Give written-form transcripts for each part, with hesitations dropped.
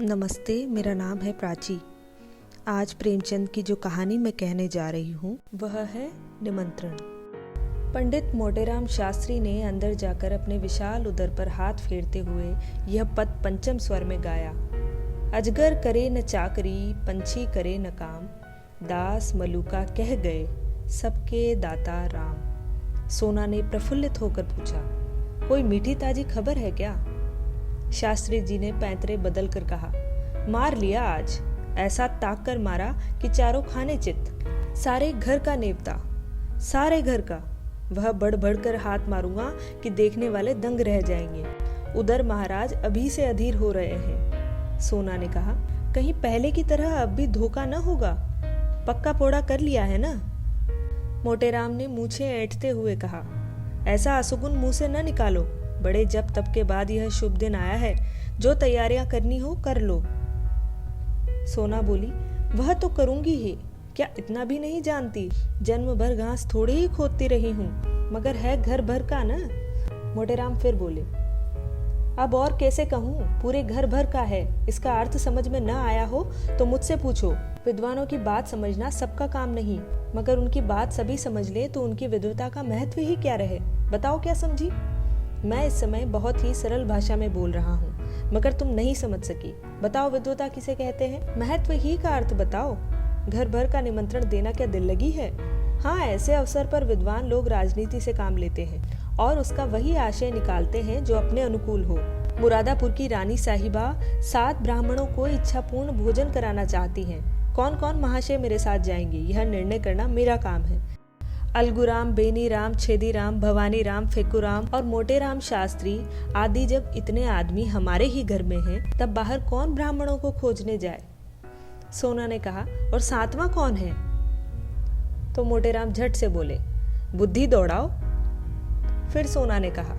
नमस्ते, मेरा नाम है प्राची। आज प्रेमचंद की जो कहानी मैं कहने जा रही हूँ वह है निमंत्रण। पंडित मोटेराम शास्त्री ने अंदर जाकर अपने विशाल उदर पर हाथ फेरते हुए यह पद पंचम स्वर में गाया। अजगर करे न चाकरी, पंछी करे न काम, दास मलूका कह गए, सबके दाता राम। सोना ने प्रफुल्लित होकर पूछा, कोई मीठी ताजी खबर है क्या? शास्त्री जी ने पैंतरे बदल कर कहा, मार लिया आज, ऐसा ताक कर मारा कि चारों खाने चित, सारे घर का नेवता, सारे घर का। वह बढ़ बढ़ कर हाथ मारूंगा कि देखने वाले दंग रह जाएंगे। उधर महाराज अभी से अधीर हो रहे हैं। सोना ने कहा, कहीं पहले की तरह अब भी धोखा न होगा? पक्का पोड़ा कर लिया है ना? मोटेराम ने मूछें ऐंठते हुए कहा, ऐसा असुगुन मुंह से न निकालो, बड़े जब तब के बाद यह शुभ दिन आया है, जो तैयारियां करनी हो कर लो। सोना बोली, वह तो करूंगी ही, क्या इतना भी नहीं जानती? जन्म भर घास थोड़ी ही खोदती रही हूँ, मगर है घर भर का ना। मोटेराम फिर बोले, अब और कैसे कहूँ, पूरे घर भर का है। इसका अर्थ समझ में न आया हो तो मुझसे पूछो। विद्वानों की बात समझना सबका काम नहीं, मगर उनकी बात सभी समझ ले तो उनकी विद्वता का महत्व ही क्या रहे। बताओ क्या समझी? मैं इस समय बहुत ही सरल भाषा में बोल रहा हूँ, मगर तुम नहीं समझ सकी। बताओ विद्वता किसे कहते हैं? महत्व ही का अर्थ बताओ। घर भर का निमंत्रण देना क्या दिल लगी है? हाँ, ऐसे अवसर पर विद्वान लोग राजनीति से काम लेते हैं और उसका वही आशय निकालते हैं जो अपने अनुकूल हो। मुरादापुर की रानी साहिबा 7 ब्राह्मणों को इच्छापूर्ण भोजन कराना चाहती हैं। कौन कौन महाशय मेरे साथ जाएंगे, यह निर्णय करना मेरा काम है। अलगूराम, बेनीराम, छेदीराम, भवानीराम, फेकूराम और मोटेराम शास्त्री आदि जब इतने आदमी हमारे ही घर में हैं, तब बाहर कौन ब्राह्मणों को खोजने जाए? सोना ने कहा, और 7वां कौन है? तो मोटेराम झट से बोले, बुद्धि दौड़ाओ। फिर सोना ने कहा,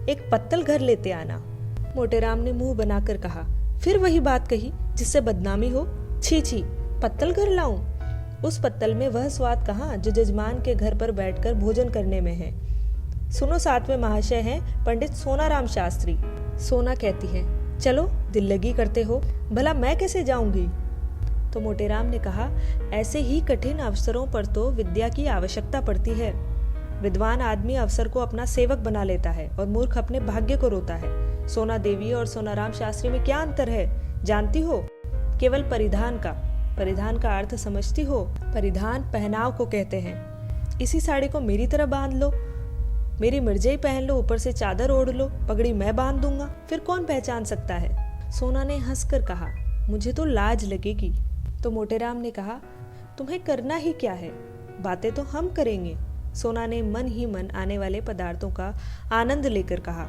एक पत्तल घर लेते आना। मोटेराम ने मुंह बनाकर कहा, फिर वही बात कही जिससे बदनामी हो। छी छी, पत्तल घर लाऊं? उस पत्तल में वह स्वाद कहाँ जो जजमान के घर पर बैठकर भोजन करने में है। सुनो, 7वें महाशय हैं पंडित सोनाराम शास्त्री। सोना कहती है, चलो दिल लगी करते हो, भला मैं कैसे जाऊंगी? तो मोटेराम ने कहा, ऐसे ही कठिन अवसरों पर तो विद्या की आवश्यकता पड़ती है। विद्वान आदमी अवसर को अपना सेवक बना लेता है और मूर्ख अपने भाग्य को रोता है। सोना देवी और सोनाराम शास्त्री में क्या अंतर है जानती हो? केवल परिधान का। परिधान का अर्थ समझती हो? परिधान पहनाव को कहते हैं। इसी साड़ी को मेरी तरह बांध लो, मेरी मिर्जई पहन लो, ऊपर से चादर ओढ़ लो, पगड़ी मैं बांध दूंगा, फिर कौन पहचान सकता है? सोना ने हंसकर कहा, मुझे तो लाज लगेगी। तो मोटेराम ने कहा, तुम्हें करना ही क्या है, बातें तो हम करेंगे। सोना ने मन ही मन आने वाले पदार्थों का आनंद लेकर कहा,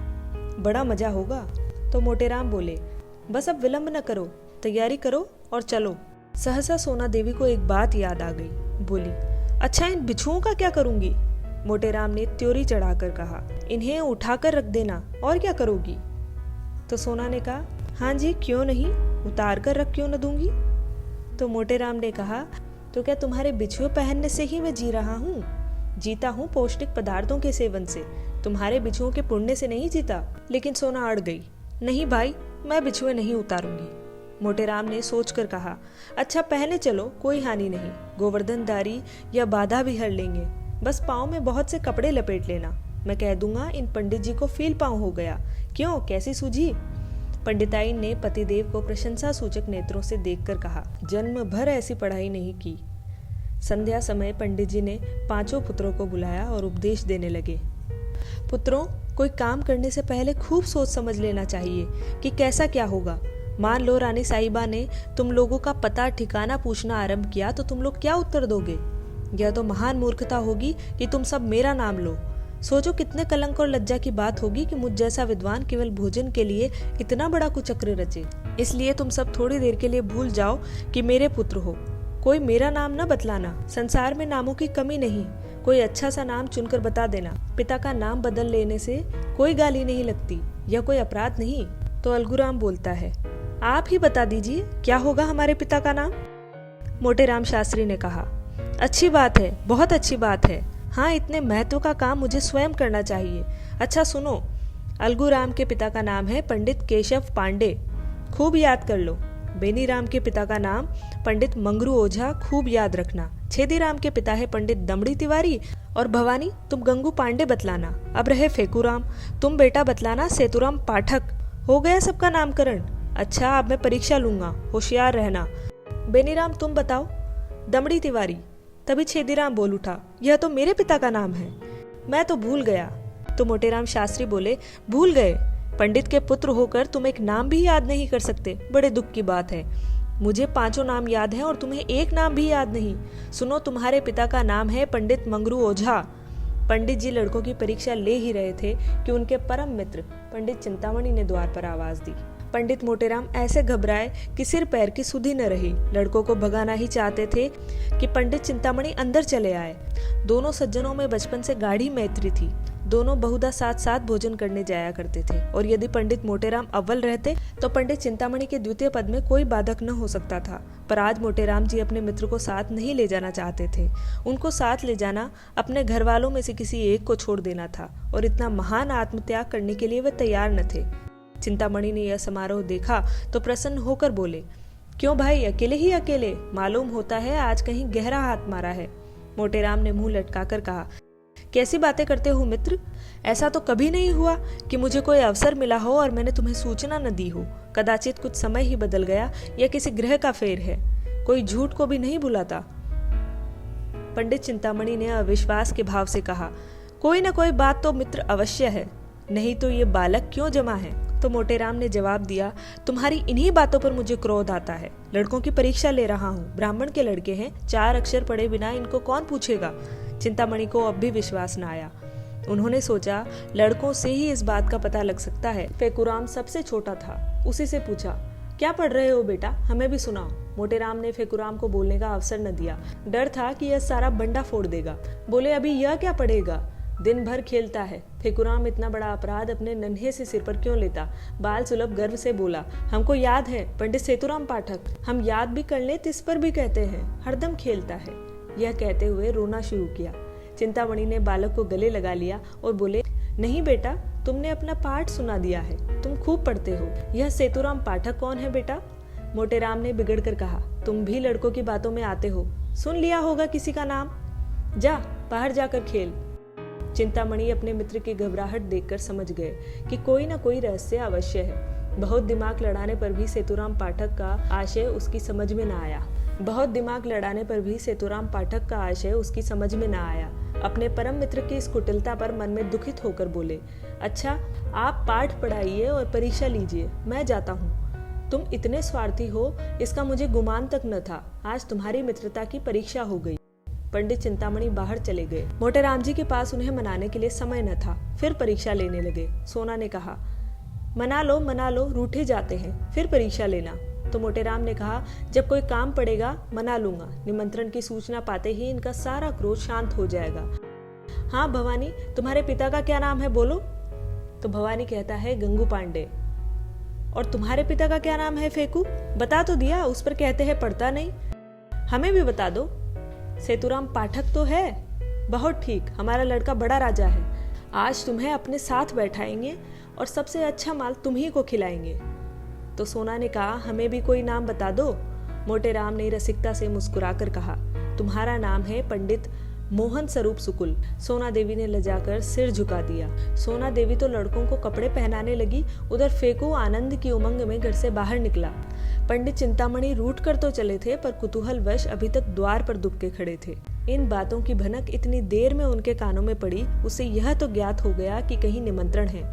बड़ा मजा होगा। तो मोटेराम बोले, बस अब विलंब न करो, तैयारी करो और चलो। सहसा सोना देवी को एक बात याद आ गई। बोली, अच्छा इन बिच्छुओं का क्या करूंगी? मोटेराम ने त्योरी चढ़ाकर कहा, इन्हें उठाकर रख देना, और क्या करोगी? तो सोना ने कहा, हाँ जी, क्यों नहीं, उतार कर रख क्यों न दूंगी? तो मोटेराम ने कहा, तो क्या तुम्हारे बिच्छुए पहनने से ही मैं जी रहा हूँ? जीता हूँ पौष्टिक पदार्थों के सेवन से, तुम्हारे बिच्छुओं के पुण्य से नहीं जीता। लेकिन सोना अड़ गई, नहीं भाई, मैं बिच्छुए नहीं उतारूंगी। मोटेराम ने सोचकर कहा, अच्छा पहने चलो, कोई हानि नहीं, गोवर्धनदारी या बाधा भी हर लेंगे, बस पाँव में बहुत से कपड़े लपेट लेना। मैं कह दूंगा इन पंडित जी को फील पाँव हो गया। क्यों, कैसी सूझी? पंडिताई ने पतिदेव को प्रशंसा सूचक नेत्रों से देखकर कहा, जन्म भर ऐसी पढ़ाई नहीं की। संध्या समय पंडित जी ने 5 पुत्रों को बुलाया और उपदेश देने लगे। पुत्रों, कोई काम करने से पहले खूब सोच समझ लेना चाहिए कि कैसा क्या होगा। मान लो रानी साहिबा ने तुम लोगों का पता ठिकाना पूछना आरंभ किया तो तुम लोग क्या उत्तर दोगे? यह तो महान मूर्खता होगी कि तुम सब मेरा नाम लो। सोचो कितने कलंक और लज्जा की बात होगी कि मुझ जैसा विद्वान केवल भोजन के लिए इतना बड़ा कुचक्र रचे। इसलिए तुम सब थोड़ी देर के लिए भूल जाओ कि मेरे पुत्र हो। कोई मेरा नाम न बतलाना, संसार में नामों की कमी नहीं, कोई अच्छा सा नाम चुनकर बता देना। पिता का नाम बदल लेने से कोई गाली नहीं लगती, यह कोई अपराध नहीं। तो अलगूराम बोलता है, आप ही बता दीजिए क्या होगा हमारे पिता का नाम? मोटेराम शास्त्री ने कहा, अच्छी बात है, बहुत अच्छी बात है। हाँ, इतने महत्व का काम मुझे स्वयं करना चाहिए। अच्छा सुनो, अलगूराम के पिता का नाम है पंडित केशव पांडे खूब याद कर लो। बेनीराम के पिता का नाम पंडित मंगरू ओझा, खूब याद रखना। छेदीराम के पिता है पंडित दमड़ी तिवारी, और भवानी तुम गंगू पांडे बतलाना। अब रहे फेकूराम, तुम बेटा बतलाना सेतुराम पाठक। हो गया सबका नामकरण। अच्छा, अब मैं परीक्षा लूंगा, होशियार रहना। बेनीराम तुम बताओ। दमड़ी तिवारी। तभी छेदीराम बोल उठा, यह तो मेरे पिता का नाम है, मैं तो भूल गया। तो मोटेराम शास्त्री बोले, भूल गए? पंडित के पुत्र होकर तुम एक नाम भी याद नहीं कर सकते, बड़े दुख की बात है। मुझे 5 नाम याद हैं और तुम्हें एक नाम भी याद नहीं। सुनो, तुम्हारे पिता का नाम है पंडित मंगरू ओझा। पंडित जी लड़कों की परीक्षा ले ही रहे थे कि उनके परम मित्र पंडित चिंतामणि ने द्वार पर आवाज दी। पंडित मोटेराम ऐसे घबराए कि सिर पैर की सुधि न रही। लड़कों को भगाना ही चाहते थे कि पंडित चिंतामणि अंदर चले आए। दोनों सज्जनों में बचपन से गाढ़ी मैत्री थी। दोनों बहुधा साथ साथ भोजन करने जाया करते थे, और यदि पंडित मोटेराम अव्वल रहते तो पंडित चिंतामणि के द्वितीय पद में कोई बाधक न हो सकता था। पर आज मोटेराम जी अपने मित्र को साथ नहीं ले जाना चाहते थे। उनको साथ ले जाना अपने घर वालों में से किसी एक को छोड़ देना था, और इतना महान आत्मत्याग करने के लिए वे तैयार न थे। चिंतामणि ने यह समारोह देखा तो प्रसन्न होकर बोले, क्यों भाई, अकेले ही अकेले? मालूम होता है आज कहीं गहरा हाथ मारा है। मोटेराम ने मुंह लटकाकर कहा, कैसी बातें करते हो मित्र? ऐसा तो कभी नहीं हुआ कि मुझे कोई अवसर मिला हो और मैंने तुम्हें सूचना न दी हो। कदाचित कुछ समय ही बदल गया या किसी ग्रह का फेर है। कोई झूठ को भी नहीं बुलाता। पंडित चिंतामणि ने अविश्वास के भाव से कहा, कोई न कोई बात तो मित्र अवश्य है, नहीं तो ये बालक क्यों जमा है? तो मोटेराम ने जवाब दिया, तुम्हारी इन्हीं बातों पर मुझे क्रोध आता है। लड़कों की परीक्षा ले रहा हूँ, ब्राह्मण के लड़के हैं, 4 अक्षर पढ़े बिना इनको कौन पूछेगा? चिंतामणि को अब भी विश्वास न आया। उन्होंने सोचा, लड़कों से ही इस बात का पता लग सकता है। फेकूराम सबसे छोटा था, उसी से पूछा, क्या पढ़ रहे हो बेटा, हमें भी सुनाओ। मोटेराम ने फेकूराम को बोलने का अवसर न दिया। डर था कि यह सारा बंडा फोड़ देगा। बोले, अभी यह क्या पढ़ेगा, दिन भर खेलता है। फेकूराम इतना बड़ा अपराध अपने नन्हे से सिर पर क्यों लेता? बाल सुलभ गर्व से बोला, हमको याद है पंडित सेतुराम पाठक, हम याद भी कर ले तिस पर भी कहते हैं, हरदम खेलता है। यह कहते हुए रोना शुरू किया। चिंतामणि ने बालक को गले लगा लिया और बोले, नहीं बेटा, तुमने अपना पाठ सुना दिया है, तुम खूब पढ़ते हो। यह सेतुराम पाठक कौन है बेटा? मोटेराम ने बिगड़ कर कहा, तुम भी लड़कों की बातों में आते हो, सुन लिया होगा किसी का नाम, जा बाहर जाकर खेल। चिंतामणि अपने मित्र की घबराहट देखकर समझ गए कि कोई न कोई रहस्य अवश्य है। बहुत दिमाग लड़ाने पर भी सेतुराम पाठक का आशय उसकी समझ में न आया। अपने परम मित्र की इस कुटिलता पर मन में दुखित होकर बोले, अच्छा, आप पाठ पढ़ाइए और परीक्षा लीजिए, मैं जाता हूँ। तुम इतने स्वार्थी हो, इसका मुझे गुमान तक न था। आज तुम्हारी मित्रता की परीक्षा हो गई। पंडित चिंतामणि बाहर चले गए। मोटेराम जी के पास उन्हें मनाने के लिए समय न था। फिर परीक्षा लेने लगे। सोना ने कहा, मना लो, रूठे जाते हैं, फिर परीक्षा लेना। तो मोटेराम ने कहा, जब कोई काम पड़ेगा मना लूंगा। निमंत्रण की सूचना पाते ही इनका सारा क्रोध शांत हो जाएगा। हाँ भवानी, तुम्हारे पिता का क्या नाम है, बोलो। तो भवानी कहता है, गंगू पांडे। और तुम्हारे पिता का क्या नाम है फेकू? बता तो दिया, उस पर कहते हैं पढ़ता नहीं। हमें भी बता दो। सेतुराम पाठक तो है। बहुत ठीक, हमारा लड़का बड़ा राजा है। आज तुम्हें अपने साथ बैठाएंगे और सबसे अच्छा माल तुम ही को खिलाएंगे। तो सोना ने कहा, हमें भी कोई नाम बता दो। मोटेराम ने रसिकता से मुस्कुराकर कहा, तुम्हारा नाम है पंडित मोहन स्वरूप सुकुल। सोना देवी ने लजाकर सिर झुका दिया। सोना देवी तो लड़कों को कपड़े पहनाने लगी, उधर फेकू आनंद की उमंग में घर से बाहर निकला। पंडित चिंतामणि रूठ कर तो चले थे, पर कुतूहलवश अभी तक द्वार पर दुबके खड़े थे। इन बातों की भनक इतनी देर में उनके कानों में पड़ी, उसे यह तो ज्ञात हो गया कि कहीं निमंत्रण है,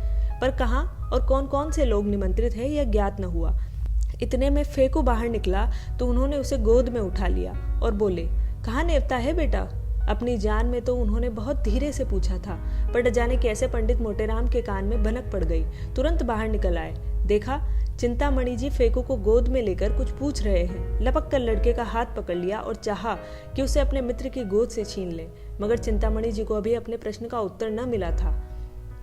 पर कहाँ और कौन कौन से लोग निमंत्रित हैं यह ज्ञात न हुआ। इतने में फेकू बाहर निकला तो उन्होंने उसे गोद में उठा लिया और बोले, कहाँ नेवता है बेटा? अपनी जान में तो उन्होंने बहुत धीरे से पूछा था, पर न जाने कैसे पंडित मोटेराम के कान में भनक पड़ गई। तुरंत बाहर निकल आए। देखा, चिंतामणि जी फेकू को गोद में लेकर कुछ पूछ रहे हैं। लपक कर लड़के का हाथ पकड़ लिया और चाहा कि उसे अपने मित्र की गोद से छीन ले, मगर चिंतामणि जी को अभी अपने प्रश्न का उत्तर न मिला था।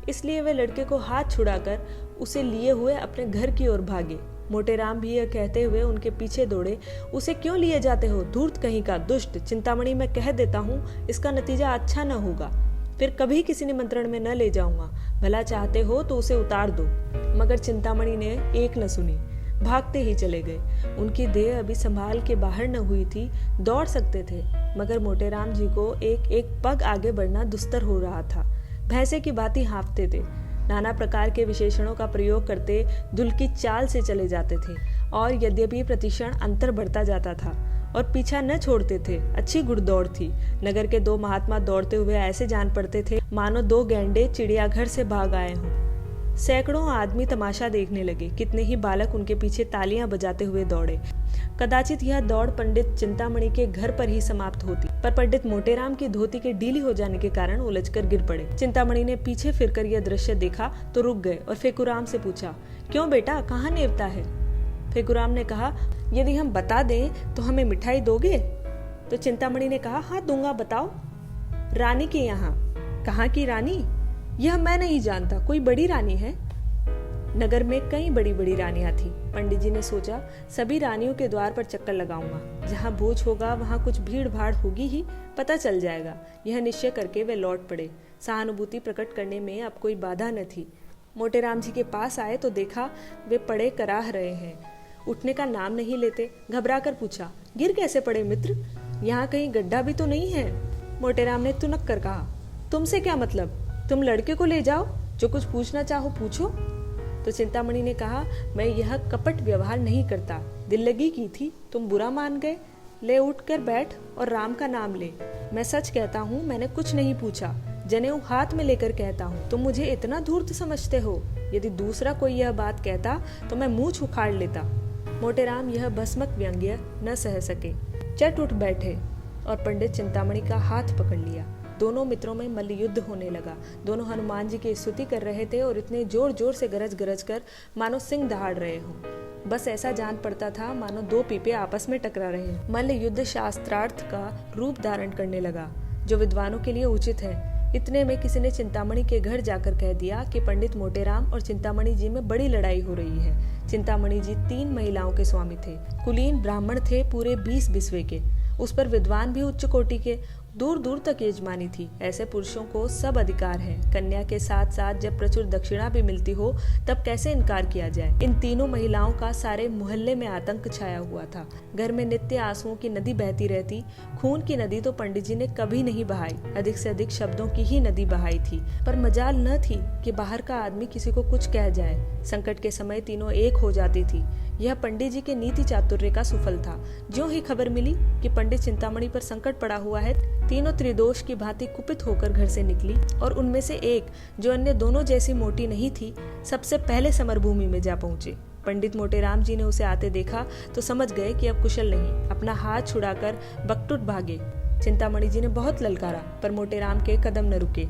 इसलिए वे लड़के को हाथ छुड़ाकर उसे लिए हुए अपने घर की ओर भागे। मोटेराम भी यह कहते हुए उनके पीछे दौड़े, उसे क्यों लिए जाते हो, धूर्त कहीं का दुष्ट। चिंतामणि मैं कह देता हूँ, इसका नतीजा अच्छा न होगा, फिर कभी किसी निमंत्रण में न ले जाऊंगा। भला चाहते हो तो उसे उतार दो। मगर चिंतामणि ने एक न सुनी। भागते ही चले गए। उनकी देह अभी संभाल के बाहर न हुई थी, दौड़ सकते थे, मगर मोटेराम जी को एक एक पग आगे बढ़ना दुस्तर हो रहा था। भैंसे की भांति हाँफते थे, नाना प्रकार के विशेषणों का प्रयोग करते दुल की चाल से चले जाते थे, और यद्यपि प्रतिक्षण अंतर बढ़ता जाता था और पीछा न छोड़ते थे। अच्छी गुड़दौड़ थी। नगर के दो महात्मा दौड़ते हुए ऐसे जान पड़ते थे मानो दो गैंडे चिड़ियाघर से भाग आए हों। सैकड़ों आदमी तमाशा देखने लगे। कितने ही बालक उनके पीछे तालियां बजाते हुए दौड़े। कदाचित यह दौड़ पंडित चिंतामणि के घर पर ही समाप्त होती, पर पंडित मोटेराम की धोती के ढीली हो जाने के कारण उलझकर गिर पड़े। चिंतामणि ने पीछे फिरकर यह दृश्य देखा तो रुक गए और फेकुराम से पूछा, क्यों बेटा, कहाँ नेवता है? फेकुराम ने कहा, यदि हम बता दें तो हमें मिठाई दोगे? तो चिंतामणि ने कहा, हाँ दूंगा, बताओ। रानी के यहाँ। कहाँ की रानी? यह मैं नहीं जानता, कोई बड़ी रानी है? नगर में कई बड़ी बड़ी रानियां थी। पंडित जी ने सोचा, सभी रानियों के द्वार पर चक्कर लगाऊंगा। जहाँ भोज होगा वहाँ कुछ भीड़ भाड़ होगी ही, पता चल जाएगा। यह निश्चय करके वे लौट पड़े। सहानुभूति प्रकट करने में अब कोई बाधा न थी। मोटेराम जी के पास आए तो देखा वे पड़े कराह रहे हैं। उठने का नाम नहीं लेते। घबरा कर पूछा, गिर कैसे पड़े मित्र? यहाँ कहीं गड्ढा भी तो नहीं है? मोटेराम ने तुनक कर कहा, तुमसे क्या मतलब? तुम लड़के को ले जाओ, जो कुछ पूछना चाहो पूछो। तो चिंतामणि ने कहा, मैं यह कपट व्यवहार नहीं करता, दिल लगी की थी, तुम बुरा मान गए। ले उठ कर बैठ और राम का नाम ले। मैं सच कहता हूँ, मैंने कुछ नहीं पूछा, जनेऊ हाथ में लेकर कहता हूँ। तुम मुझे इतना धूर्त समझते हो? यदि दूसरा कोई यह बात कहता तो मैं मुंह उखाड़ लेता। मोटेराम यह भस्मक व्यंग्य न सह सके, चट उठ बैठे और पंडित चिंतामणि का हाथ पकड़ लिया। दोनों मित्रों में मल्ल युद्ध होने लगा। दोनों हनुमान जी की स्तुति कर रहे थे और इतने जोर जोर से गरज गरज कर मानो सिंह दहाड़ रहे हों। बस ऐसा जान पड़ता था मानो दो पीपे आपस में टकरा रहे हैं। मल्ल युद्ध शास्त्रार्थ का रूप धारण करने लगा, जो विद्वानों के लिए उचित है। इतने में किसी ने चिंतामणि के घर जाकर कह दिया कि पंडित मोटेराम और चिंतामणि जी में बड़ी लड़ाई हो रही है। चिंतामणि जी 3 महिलाओं के स्वामी थे। कुलीन ब्राह्मण थे, पूरे 20 बिस्वे के। उस पर विद्वान भी उच्च कोटि के, दूर दूर तक यजमानी थी। ऐसे पुरुषों को सब अधिकार है। कन्या के साथ साथ जब प्रचुर दक्षिणा भी मिलती हो तब कैसे इनकार किया जाए। इन तीनों महिलाओं का सारे मोहल्ले में आतंक छाया हुआ था। घर में नित्य आंसुओं की नदी बहती रहती। खून की नदी तो पंडित जी ने कभी नहीं बहाई, अधिक से अधिक शब्दों की ही नदी बहाई थी। पर मजाल न थी कि बाहर का आदमी किसी को कुछ कह जाए। संकट के समय तीनों एक हो जाती थी। यह पंडित जी के नीति चातुर्य का सुफल था। ज्यों ही खबर मिली कि पंडित चिंतामणि पर संकट पड़ा हुआ है, तीनों त्रिदोष की भांति कुपित होकर घर से निकली, और उनमें से एक, जो अन्य दोनों जैसी मोटी नहीं थी, सबसे पहले समरभूमि में जा पहुंची। पंडित मोटेराम जी ने उसे आते देखा तो समझ गए कि अब कुशल नहीं। अपना हाथ छुड़ाकर बकटुट भागे। चिंतामणि जी ने बहुत ललकारा, पर मोटेराम के कदम न रुके।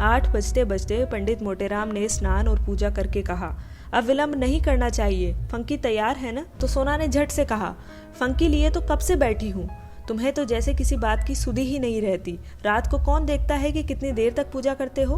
8 बजते बजते पंडित मोटेराम ने स्नान और पूजा करके कहा, अब विलंब नहीं करना चाहिए। फंकी तैयार है ना? तो सोना ने झट से कहा, फंकी लिए तो कब से बैठी हूँ। तुम्हें तो जैसे किसी बात की सुधि ही नहीं रहती। रात को कौन देखता है कि कितनी देर तक पूजा करते हो?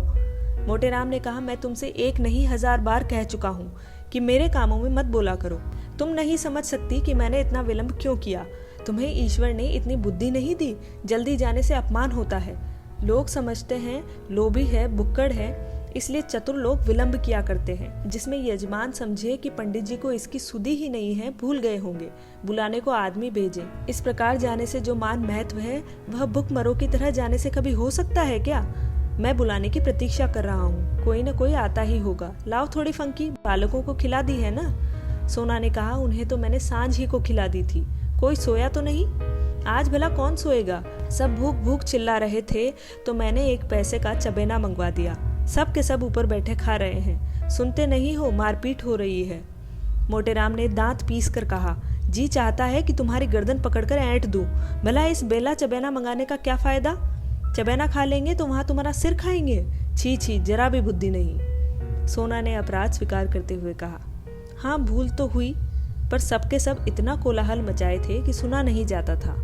मोटेराम ने कहा, मैं तुमसे 1 नहीं 1000 बार कह चुका हूँ कि मेरे कामों में मत बोला करो। तुम नहीं समझ सकती कि मैंने इतना विलंब क्यों किया। तुम्हें ईश्वर ने इतनी बुद्धि नहीं दी। जल्दी जाने से अपमान होता है। लोग समझते हैं लोभी है, बुक्कड़ है, इसलिए चतुर लोग विलंब किया करते हैं। जिसमें यजमान समझे कि पंडित जी को इसकी सुधि ही नहीं है, भूल गए होंगे, बुलाने को आदमी भेजे। इस प्रकार जाने से जो मान महत्व है वह भूख मरो की तरह जाने से कभी हो सकता है क्या? मैं बुलाने की प्रतीक्षा कर रहा हूँ, कोई न कोई आता ही होगा। लाओ थोड़ी फंकी, बालकों को खिला दी है ना? सोना ने कहा, उन्हें तो मैंने सांझ ही को खिला दी थी, कोई सोया तो नहीं? आज भला कौन सोएगा? सब भूख भूख चिल्ला रहे थे तो मैंने 1 पैसे का चबेना मंगवा दिया। सब के सब ऊपर बैठे खा रहे हैं। सुनते नहीं हो, मारपीट हो रही है। मोटेराम ने दांत पीस कर कहा, जी चाहता है कि तुम्हारी गर्दन पकड़कर ऐंठ दूं। भला इस बेला चबेना मंगाने का क्या फायदा? चबेना खा लेंगे तो वहां तुम्हारा सिर खाएंगे। छी छी, जरा भी बुद्धि नहीं। सोना ने अपराध स्वीकार करते हुए कहा, हाँ भूल तो हुई, पर सबके सब इतना कोलाहल मचाए थे कि सुना नहीं जाता था।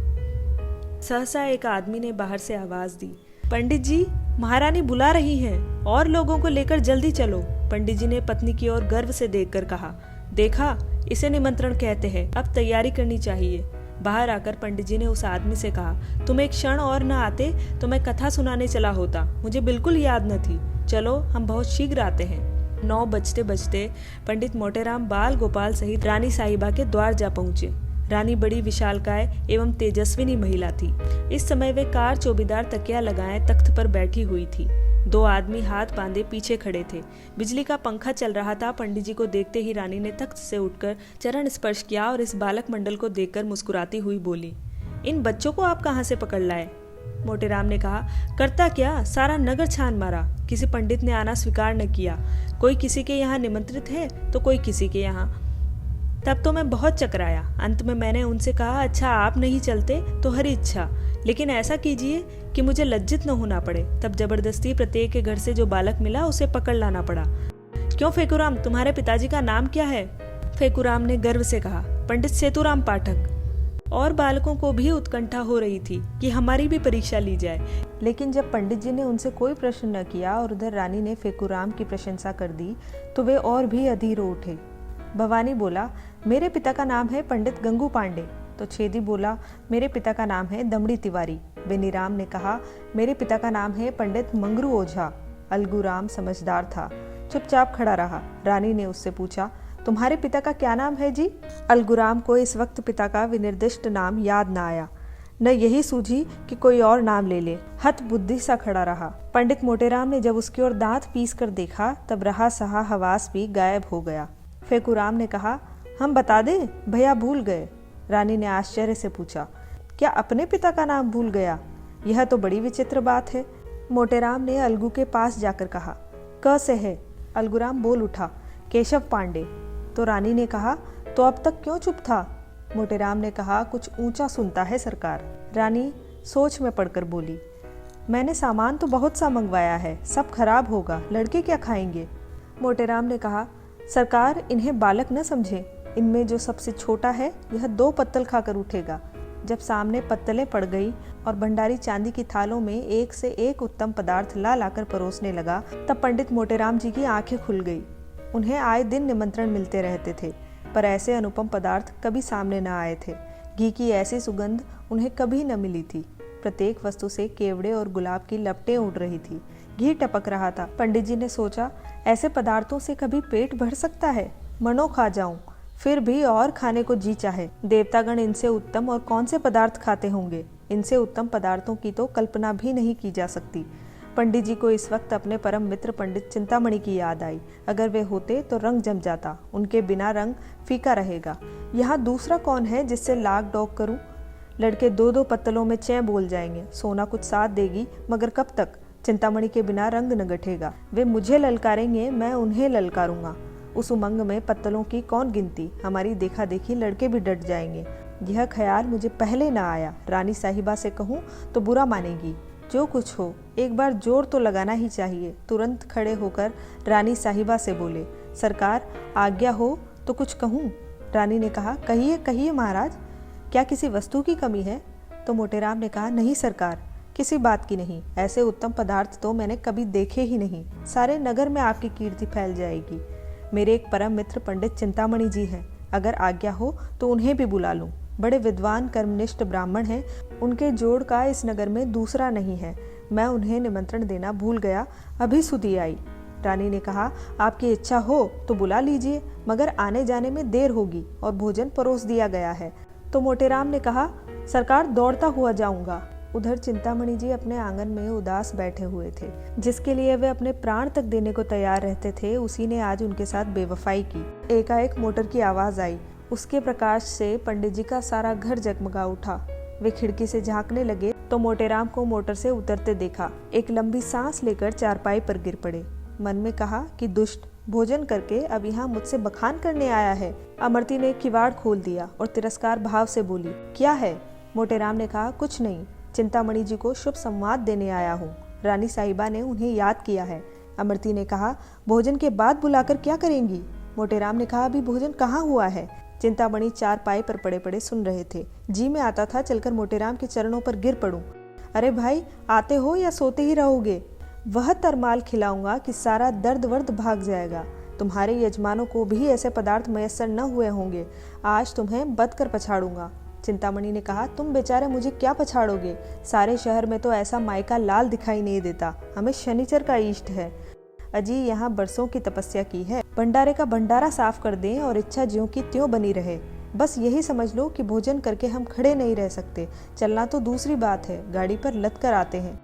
सहसा एक आदमी ने बाहर से आवाज दी, पंडित जी, महारानी बुला रही हैं, और लोगों को लेकर जल्दी चलो। पंडित जी ने पत्नी की ओर गर्व से देखकर कहा, देखा, इसे निमंत्रण कहते हैं, अब तैयारी करनी चाहिए। बाहर आकर पंडित जी ने उस आदमी से कहा, तुम एक क्षण और न आते तो मैं कथा सुनाने चला होता, मुझे बिल्कुल याद न थी। चलो, हम बहुत शीघ्र आते हैं। 9 बजते बजते पंडित मोटेराम बाल गोपाल सहित रानी साहिबा के द्वार जा पहुंचे। रानी बड़ी विशालकाय एवं तेजस्विनी महिला थी। इस समय वे कार चौबीदार तकिया लगाए तख्त पर बैठी हुई थी। 2 आदमी हाथ बांधे पीछे खड़े थे। बिजली का पंखा चल रहा था। पंडित जी को देखते ही रानी ने तख्त से उठकर चरण स्पर्श किया और इस बालक मंडल को देखकर मुस्कुराती हुई बोली, इन बच्चों को आप कहाँ से पकड़ लाए? मोटेराम ने कहा, करता क्या, सारा नगर छान मारा, किसी पंडित ने आना स्वीकार न किया। कोई किसी के यहाँ निमंत्रित है तो कोई किसी के यहाँ। तब तो मैं बहुत चकराया। अंत में मैंने उनसे कहा, अच्छा आप नहीं चलते तो हरी इच्छा, लेकिन ऐसा कीजिए कि मुझे लज्जित न होना पड़े। तब जबरदस्ती प्रत्येक के घर से जो बालक मिला उसे पकड़ लाना पड़ा। क्यों फेकुराम, तुम्हारे पिताजी का नाम क्या है? फेकुराम ने गर्व से कहा, पंडित सेतुराम पाठक। और बालकों को भी उत्कंठा हो रही थी कि हमारी भी परीक्षा ली जाए। लेकिन जब पंडित जी ने उनसे कोई प्रश्न न किया और उधर रानी ने फेकुराम की प्रशंसा कर दी तो वे और भी अधीर हो उठे। भवानी बोला, मेरे पिता का नाम है पंडित गंगू पांडे। तो छेदी बोला, मेरे पिता का नाम है दमड़ी तिवारी। बेनीराम ने कहा, मेरे पिता का नाम है पंडित मंगरू ओझा। अलगूराम समझदार था, चुपचाप खड़ा रहा। रानी ने उससे पूछा, तुम्हारे पिता का क्या नाम है जी? अलगूराम को इस वक्त पिता का विनिर्दिष्ट नाम याद न आया, न यही सूझी कि कोई और नाम ले ले। हत बुद्धि सा खड़ा रहा। पंडित मोटेराम ने जब उसकी ओर दांत पीस कर देखा तब रहा सहा हवास भी गायब हो गया। फेकुराम ने कहा, हम बता दें, भैया भूल गए। रानी ने आश्चर्य से पूछा, क्या अपने पिता का नाम भूल गया? यह तो बड़ी विचित्र बात है। मोटेराम ने अलगू के पास जाकर कहा, क से है। अलगूराम बोल उठा, केशव पांडे। तो रानी ने कहा, तो अब तक क्यों चुप था? मोटेराम ने कहा, कुछ ऊंचा सुनता है सरकार। रानी सोच में पड़कर बोली, मैंने सामान तो बहुत सा मंगवाया है, सब खराब होगा, लड़के क्या खाएंगे? मोटेराम ने कहा, सरकार इन्हें बालक न समझे, इनमें जो सबसे छोटा है यह 2 पत्तल खाकर उठेगा। जब सामने पत्तलें पड़ गई और भंडारी चांदी की थालों में एक से एक उत्तम पदार्थ ला लाकर परोसने लगा तब पंडित मोटेराम जी की आंखें खुल गई। उन्हें आए दिन निमंत्रण मिलते रहते थे, पर ऐसे अनुपम पदार्थ कभी सामने न आए थे। घी की ऐसी सुगंध उन्हें कभी न मिली थी। प्रत्येक वस्तु से केवड़े और गुलाब की लपटें उड़ रही थी। घी टपक रहा था। पंडित जी ने सोचा, ऐसे पदार्थों से कभी पेट भर सकता है? मनो खा जाऊं, फिर भी और खाने को जी चाहे। देवतागण इनसे उत्तम और कौन से पदार्थ खाते होंगे? इनसे उत्तम पदार्थों की तो कल्पना भी नहीं की जा सकती। पंडित जी को इस वक्त अपने परम मित्र पंडित चिंतामणि की याद आई। अगर वे होते तो रंग जम जाता, उनके बिना रंग फीका रहेगा। यहाँ दूसरा कौन है जिससे लाग डॉग करूं? लड़के 2-2 पत्तलों में चैं बोल जाएंगे। सोना कुछ साथ देगी, मगर कब तक? चिंतामणि के बिना रंग न गठेगा। वे मुझे ललकारेंगे, मैं उन्हें ललकारूंगा। उस उमंग में पत्तलों की कौन गिनती? हमारी देखा देखी लड़के भी डट जाएंगे। यह ख्याल मुझे पहले न आया। रानी साहिबा से कहूँ तो बुरा मानेगी। जो कुछ हो, एक बार जोर तो लगाना ही चाहिए। तुरंत खड़े होकर रानी साहिबा से बोले, सरकार आज्ञा हो तो कुछ कहूँ? रानी ने कहा, कहिए कहिए महाराज, क्या किसी वस्तु की कमी है? तो मोटेराम ने कहा, नहीं सरकार, किसी बात की नहीं। ऐसे उत्तम पदार्थ तो मैंने कभी देखे ही नहीं। सारे नगर में आपकी कीर्ति फैल जाएगी। मेरे एक परम मित्र पंडित चिंतामणि जी हैं, अगर आज्ञा हो तो उन्हें भी बुला लूं। बड़े विद्वान कर्मनिष्ठ ब्राह्मण हैं, उनके जोड़ का इस नगर में दूसरा नहीं है। मैं उन्हें निमंत्रण देना भूल गया, अभी सुधी आई। रानी ने कहा, आपकी इच्छा हो तो बुला लीजिए, मगर आने जाने में देर होगी और भोजन परोस दिया गया है। तो मोटेराम ने कहा, सरकार दौड़ता हुआ जाऊंगा। उधर चिंतामणि जी अपने आंगन में उदास बैठे हुए थे। जिसके लिए वे अपने प्राण तक देने को तैयार रहते थे, उसी ने आज उनके साथ बेवफाई की। एकाएक मोटर की आवाज आई। उसके प्रकाश से पंडित जी का सारा घर जगमगा उठा। वे खिड़की से झांकने लगे तो मोटेराम को मोटर से उतरते देखा। एक लंबी सांस लेकर चारपाई पर गिर पड़े। मन में कहा कि दुष्ट, भोजन करके अब यहाँ मुझसे बखान करने आया है। अमरती ने किवाड़ खोल दिया और तिरस्कार भाव से बोली, क्या है? मोटेराम ने कहा, कुछ नहीं, चिंतामणि जी को शुभ संवाद देने आया हूँ। रानी साहिबा ने उन्हें याद किया है। अमरती ने कहा, भोजन के बाद बुलाकर क्या करेंगी? मोटेराम ने कहा, अभी भोजन कहाँ हुआ है? चिंतामणि चारपाई पर पड़े पड़े सुन रहे थे। जी में आता था चलकर मोटेराम के चरणों पर गिर पड़ूं। अरे भाई, आते हो या सोते ही रहोगे? वह तरमाल खिलाऊंगा कि सारा दर्द वर्द भाग जाएगा। तुम्हारे यजमानों को भी ऐसे पदार्थ मयस्सर न हुए होंगे। आज तुम्हें बद कर पछाड़ूंगा। चिंतामणि ने कहा, तुम बेचारे मुझे क्या पछाड़ोगे? सारे शहर में तो ऐसा मायका लाल दिखाई नहीं देता। हमें शनिचर का इष्ट है। अजी यहाँ बरसों की तपस्या की है। भंडारे का भंडारा साफ कर दें और इच्छा ज्यों की त्यों बनी रहे। बस यही समझ लो कि भोजन करके हम खड़े नहीं रह सकते, चलना तो दूसरी बात है। गाड़ी पर लद कर आते हैं।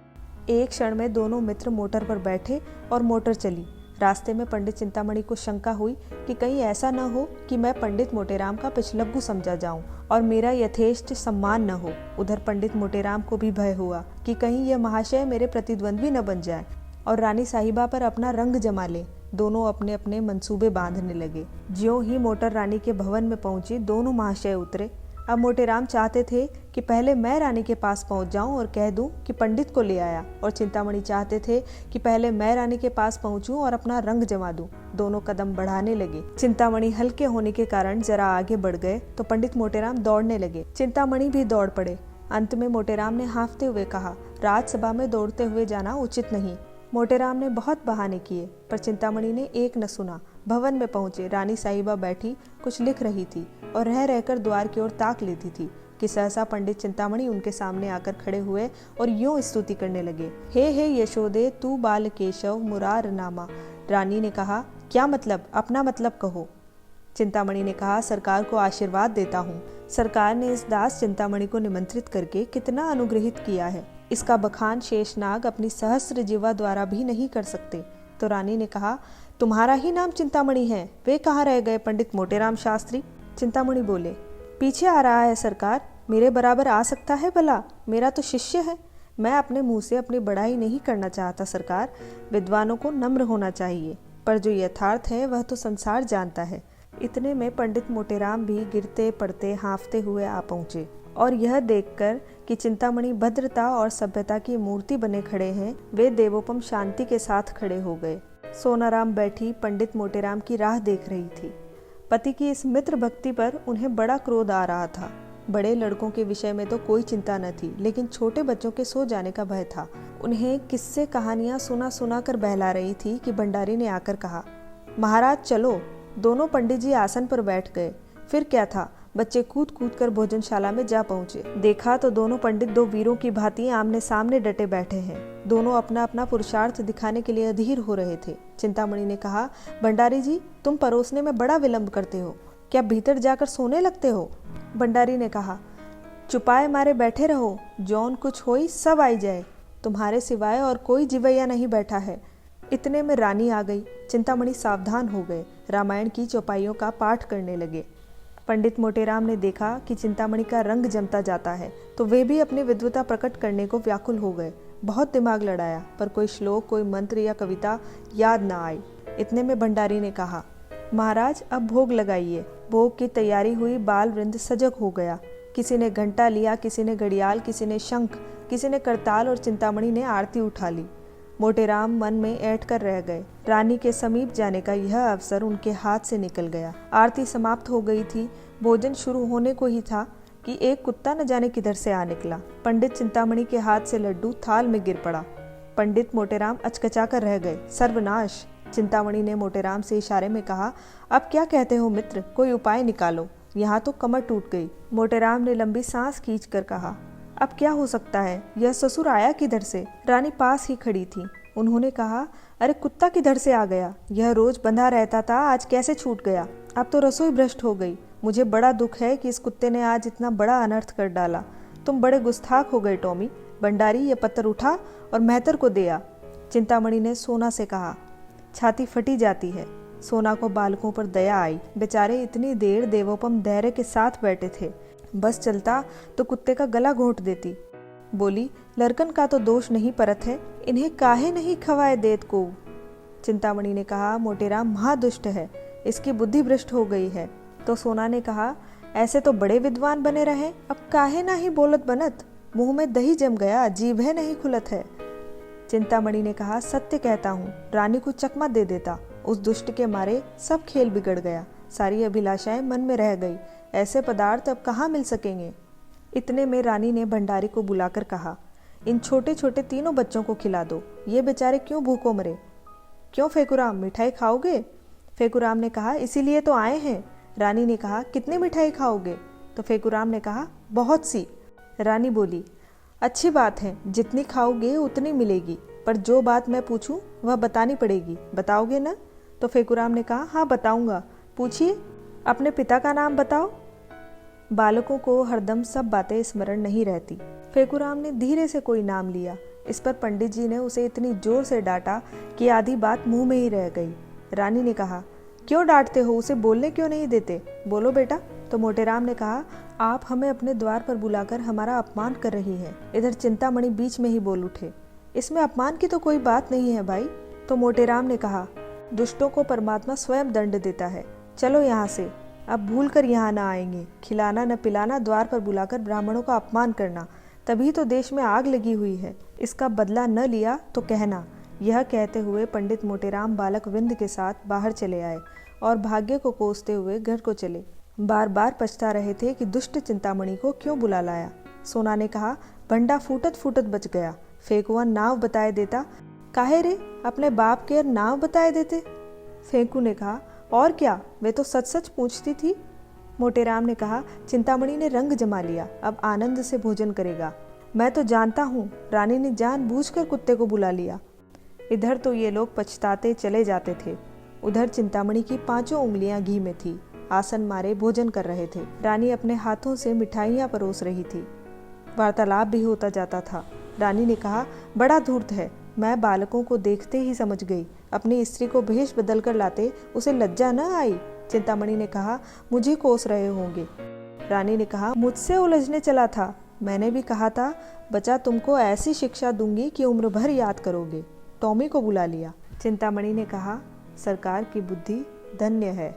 एक क्षण में दोनों मित्र मोटर पर बैठे और मोटर चली। रास्ते में पंडित चिंतामणि को शंका हुई कि कहीं ऐसा न हो कि मैं पंडित मोटेराम का पिछलग्गू समझा जाऊं और मेरा यथेष्ट सम्मान न हो। उधर पंडित मोटेराम को भी भय हुआ कि कहीं यह महाशय मेरे प्रतिद्वंद्वी न बन जाए और रानी साहिबा पर अपना रंग जमा ले। दोनों अपने अपने मंसूबे बांधने लगे। ज्यों ही मोटर रानी के भवन में पहुंची, दोनों महाशय उतरे। अब मोटेराम चाहते थे कि पहले मैं रानी के पास पहुंच जाऊं और कह दूं कि पंडित को ले आया, और चिंतामणि चाहते थे कि पहले मैं रानी के पास पहुंचूं और अपना रंग जमा दूं। दोनों कदम बढ़ाने लगे। चिंतामणि हल्के होने के कारण जरा आगे बढ़ गए तो पंडित मोटेराम दौड़ने लगे। चिंतामणि भी दौड़ पड़े। अंत में मोटेराम ने हाँफते हुए कहा, राजसभा में दौड़ते हुए जाना उचित नहीं। मोटेराम ने बहुत बहाने किए पर चिंतामणि ने एक न सुना। भवन में पहुंचे। रानी साहिबा बैठी कुछ लिख रही थी और रह रहकर द्वार की ओर ताक लेती थी कि सहसा पंडित चिंतामणि उनके सामने आकर खड़े हुए और यूं स्तुति करने लगे, हे यशोदे तू बाल केशव मुरार नामा। रानी ने कहा, क्या मतलब, अपना मतलब कहो। चिंतामणि ने कहा, सरकार को आशीर्वाद देता हूँ। सरकार ने इस दास चिंतामणि को निमंत्रित करके कितना अनुग्रहित किया है, इसका बखान शेषनाग अपनी सहस्त्र जीवा द्वारा भी नहीं कर सकते। तो रानी ने कहा, तुम्हारा ही नाम चिंतामणि है, वे कहाँ रह गए पंडित मोटेराम शास्त्री। चिंतामणि बोले, पीछे आ रहा है सरकार, मेरे बराबर आ सकता है भला, मेरा तो शिष्य है। मैं अपने मुंह से अपनी बड़ाई नहीं करना चाहता सरकार, विद्वानों को नम्र होना चाहिए, पर जो यथार्थ है वह तो संसार जानता है। इतने में पंडित मोटेराम भी गिरते पड़ते हाँफते हुए आ पहुँचे और यह देखकर कि चिंतामणि भद्रता और सभ्यता की मूर्ति बने खड़े हैं, वे देवोपम शांति के साथ खड़े हो गए। सोनाराम बैठी पंडित मोटेराम की राह देख रही थी। पति की इस मित्र भक्ति पर उन्हें बड़ा क्रोध आ रहा था। बड़े लड़कों के विषय में तो कोई चिंता न थी, लेकिन छोटे बच्चों के सो जाने का भय था। उन्हें किस्से कहानियां सुना कर बहला रही थी कि भंडारी ने आकर कहा, महाराज चलो। दोनों पंडित जी आसन पर बैठ गए। फिर क्या था, बच्चे कूद कर भोजनशाला में जा पहुंचे। देखा तो दोनों पंडित दो वीरों की भांति आमने सामने डटे बैठे हैं। दोनों अपना अपना पुरुषार्थ दिखाने के लिए अधीर हो रहे थे। चिंतामणि ने कहा, भंडारी जी तुम परोसने में बड़ा विलंब करते हो, क्या भीतर जाकर सोने लगते हो। भंडारी ने कहा, चुपाए मारे बैठे रहो, जौन कुछ होई सब आई जाए, तुम्हारे सिवाय और कोई जिवैया नहीं बैठा है। इतने में रानी आ गई। चिंतामणि सावधान हो गए, रामायण की चौपाइयों का पाठ करने लगे। पंडित मोटेराम ने देखा कि चिंतामणि का रंग जमता जाता है तो वे भी अपनी विद्वता प्रकट करने को व्याकुल हो गए। बहुत दिमाग लड़ाया पर कोई श्लोक, कोई मंत्र या कविता याद न आई। इतने में भंडारी ने कहा, महाराज अब भोग लगाइए। भोग की तैयारी हुई, बाल वृंद सजग हो गया। किसी ने घंटा लिया, किसी ने घड़ियाल, किसी ने शंख, किसी ने करताल और चिंतामणि ने आरती उठा ली। मोटेराम मन में ऐंठ कर रह गए। रानी के समीप जाने का यह अवसर उनके हाथ से निकल गया। आरती समाप्त हो गई थी, भोजन शुरू होने को ही था कि एक कुत्ता न जाने किधर से आ निकला। पंडित चिंतामणि के हाथ से लड्डू थाल में गिर पड़ा। पंडित मोटेराम अचकचा कर रह गए। सर्वनाश। चिंतामणि ने मोटेराम से इशारे में कहा, अब क्या कहते हो मित्र, कोई उपाय निकालो, यहाँ तो कमर टूट गई। मोटेराम ने लंबी सांस खींचकर कहा, अब क्या हो सकता है, यह ससुर आया किधर से। रानी पास ही खड़ी थी। उन्होंने कहा, अरे कुत्ता किधर से आ गया, यह रोज बंधा रहता था, आज कैसे छूट गया। अब तो रसोई भ्रष्ट हो गई। मुझे बड़ा दुख है कि इस कुत्ते ने आज इतना बड़ा अनर्थ कर डाला। तुम बड़े गुस्ताख हो गए टॉमी। भंडारी ये पत्थर उठा और मेहतर को दिया। चिंतामणि ने सोना से कहा। छाती फटी जाती है। सोना को बालकों पर दया आई। बेचारे इतनी देर देवोपम धैर्य के साथ बैठे थे, बस चलता तो कुत्ते का गला घोंट देती। बोली, लड़कन का तो दोष नहीं परत है, इन्हें काहे नहीं खवाए देत को। चिंतामणि ने कहा, मोटेराम महादुष्ट है, इसकी बुद्धि भ्रष्ट हो गई है। तो सोना ने कहा, ऐसे तो बड़े विद्वान बने रहे, अब काहे ना ही बोलत बनत, मुंह में दही जम गया, जीभ है नहीं खुलत है। चिंतामणि ने कहा, सत्य कहता हूँ, रानी को चकमा दे देता, उस दुष्ट के मारे सब खेल बिगड़ गया, सारी अभिलाषाएं मन में रह गई, ऐसे पदार्थ अब कहाँ मिल सकेंगे। इतने में रानी ने भंडारी को बुलाकर कहा, इन छोटे छोटे तीनों बच्चों को खिला दो, ये बेचारे क्यों भूखों मरे। क्यों फेकुराम, मिठाई खाओगे। फेकुराम ने कहा, इसीलिए तो आए हैं। रानी ने कहा, कितनी मिठाई खाओगे। तो फेकुराम ने कहा, बहुत सी। रानी बोली, अच्छी बात है, जितनी खाओगे उतनी मिलेगी। पर जो बात मैं पूछूं वह बतानी पड़ेगी, बताओगे ना? तो फेकूराम ने कहा, हाँ बताऊंगा, पूछिए, अपने पिता का नाम बताओ। बालकों को हरदम सब बातें स्मरण नहीं रहती। फेकूराम ने धीरे से कोई नाम लिया। इस पर पंडित जी ने उसे इतनी जोर से डांटा कि आधी बात मुंह में ही रह गई। रानी ने कहा, क्यों डांटते हो, उसे बोलने क्यों नहीं देते? बोलो बेटा। तो मोटेराम ने कहा, आप हमें अपने द्वार पर बुलाकर हमारा अपमान कर रही हैं। इधर चिंतामणि बीच में ही बोल उठे, इसमें अपमान की तो कोई बात नहीं है भाई। तो मोटेराम ने कहा, दुष्टों को परमात्मा स्वयं दंड देता है, चलो यहाँ से, अब भूल कर यहाँ न आएंगे। खिलाना न पिलाना, द्वार पर बुलाकर ब्राह्मणों का अपमान करना, तभी तो देश में आग लगी हुई है। इसका बदला न लिया तो कहना। यह कहते हुए पंडित मोटेराम बालक वृंद के साथ बाहर चले आए और भाग्य को कोसते हुए घर को चले। बार बार पछता रहे थे कि दुष्ट चिंतामणि को क्यों बुला लाया। सोना ने कहा, बंडा फूटत फूटत बच गया, फेकुआ नाव बताए देता। काहे रे, अपने बाप के नाव बताए देते? फेंकू ने कहा, और क्या, वे तो सच सच पूछती थी। मोटेराम ने कहा, चिंतामणि ने रंग जमा लिया, अब आनंद से भोजन करेगा। मैं तो जानता हूँ, रानी ने जानबूझकर कुत्ते को बुला लिया। इधर तो ये लोग पछताते चले जाते थे, उधर चिंतामणि की 5 उंगलियां घी में थी, आसन मारे भोजन कर रहे थे। रानी अपने हाथों से मिठाइयाँ परोस रही थी। वार्तालाप भी होता जाता था। रानी ने कहा, बड़ा धूर्त है, मैं बालकों को देखते ही समझ गई, अपनी स्त्री को भेष बदल कर लाते उसे लज्जा न आई। चिंतामणि ने कहा, मुझे कोस रहे होंगे। रानी ने कहा, मुझसे उलझने चला था, मैंने भी कहा था बच्चा तुमको ऐसी शिक्षा दूंगी कि उम्र भर याद करोगे। टॉमी को बुला लिया। चिंतामणि ने कहा, सरकार की बुद्धि धन्य है।